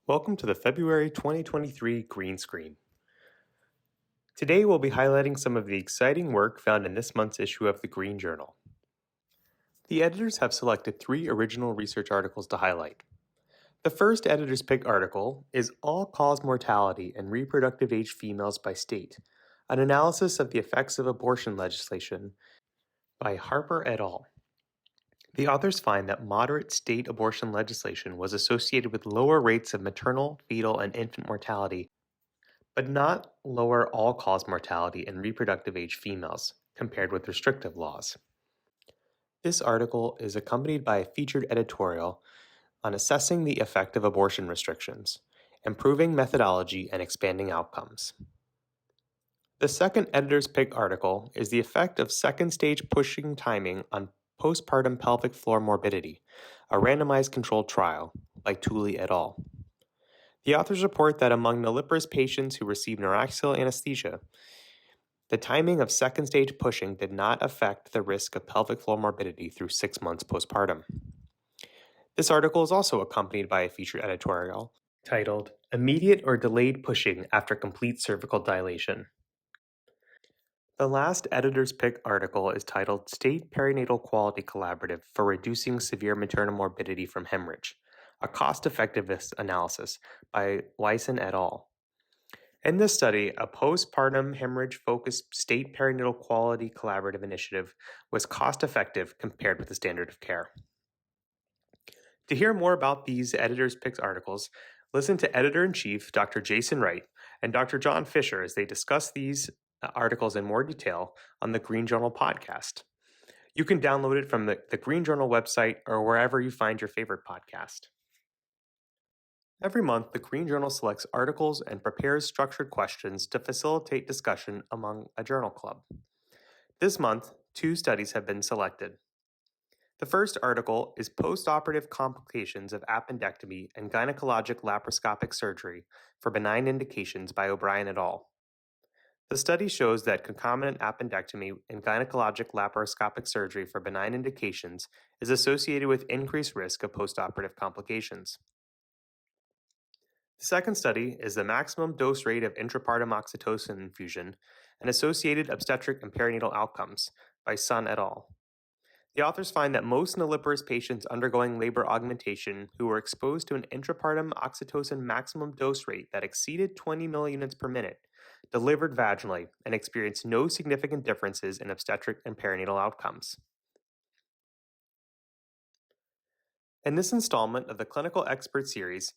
Welcome to the February 2023 Green Screen. Today we'll be highlighting some of the exciting work found in this month's issue of the Green Journal. The editors have selected 3 original research articles to highlight. The first editor's pick article is All-Cause Mortality in Reproductive Age Females by State, an analysis of the effects of abortion legislation by Harper et al. The authors find that moderate state abortion legislation was associated with lower rates of maternal, fetal, and infant mortality, but not lower all-cause mortality in reproductive age females compared with restrictive laws. This article is accompanied by a featured editorial on assessing the effect of abortion restrictions, improving methodology, and expanding outcomes. The second editor's pick article is the effect of second-stage pushing timing on postpartum pelvic floor morbidity, a randomized controlled trial by Tooley et al. The authors report that among nulliparous patients who received neuraxial anesthesia, the timing of second-stage pushing did not affect the risk of pelvic floor morbidity through 6 months postpartum. This article is also accompanied by a featured editorial titled Immediate or Delayed Pushing After Complete Cervical Dilation. The last editor's pick article is titled State Perinatal Quality Collaborative for Reducing Severe Maternal Morbidity from Hemorrhage, a cost-effectiveness analysis by Wyson et al. In this study, a postpartum hemorrhage-focused state perinatal quality collaborative initiative was cost-effective compared with the standard of care. To hear more about these editor's picks articles, listen to Editor-in-Chief Dr. Jason Wright and Dr. John Fisher as they discuss these articles in more detail on the Green Journal podcast. You can download it from the Green Journal website or wherever you find your favorite podcast. Every month, the Green Journal selects articles and prepares structured questions to facilitate discussion among a journal club. This month, 2 studies have been selected. The first article is Postoperative Complications of Appendectomy and Gynecologic Laparoscopic Surgery for Benign Indications by O'Brien et al. The study shows that concomitant appendectomy and gynecologic laparoscopic surgery for benign indications is associated with increased risk of postoperative complications. The second study is the maximum dose rate of intrapartum oxytocin infusion and associated obstetric and perinatal outcomes by Sun et al. The authors find that most nulliparous patients undergoing labor augmentation who were exposed to an intrapartum oxytocin maximum dose rate that exceeded 20 millunits per minute delivered vaginally and experienced no significant differences in obstetric and perinatal outcomes. In this installment of the Clinical Expert Series,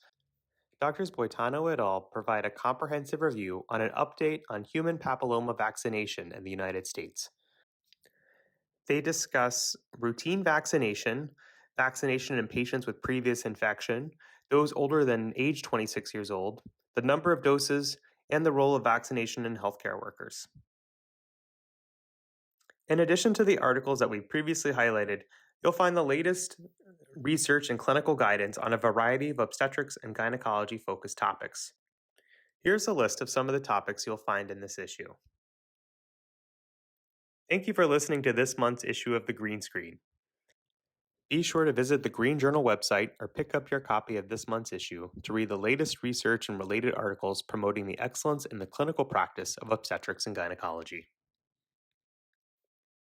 Drs. Boitano et al. Provide a comprehensive review on an update on human papilloma vaccination in the United States. They discuss routine vaccination, vaccination in patients with previous infection, those older than age 26 years old, the number of doses, and the role of vaccination in healthcare workers. In addition to the articles that we previously highlighted, you'll find the latest research and clinical guidance on a variety of obstetrics and gynecology-focused topics. Here's a list of some of the topics you'll find in this issue. Thank you for listening to this month's issue of the Green Screen. Be sure to visit the Green Journal website or pick up your copy of this month's issue to read the latest research and related articles promoting the excellence in the clinical practice of obstetrics and gynecology.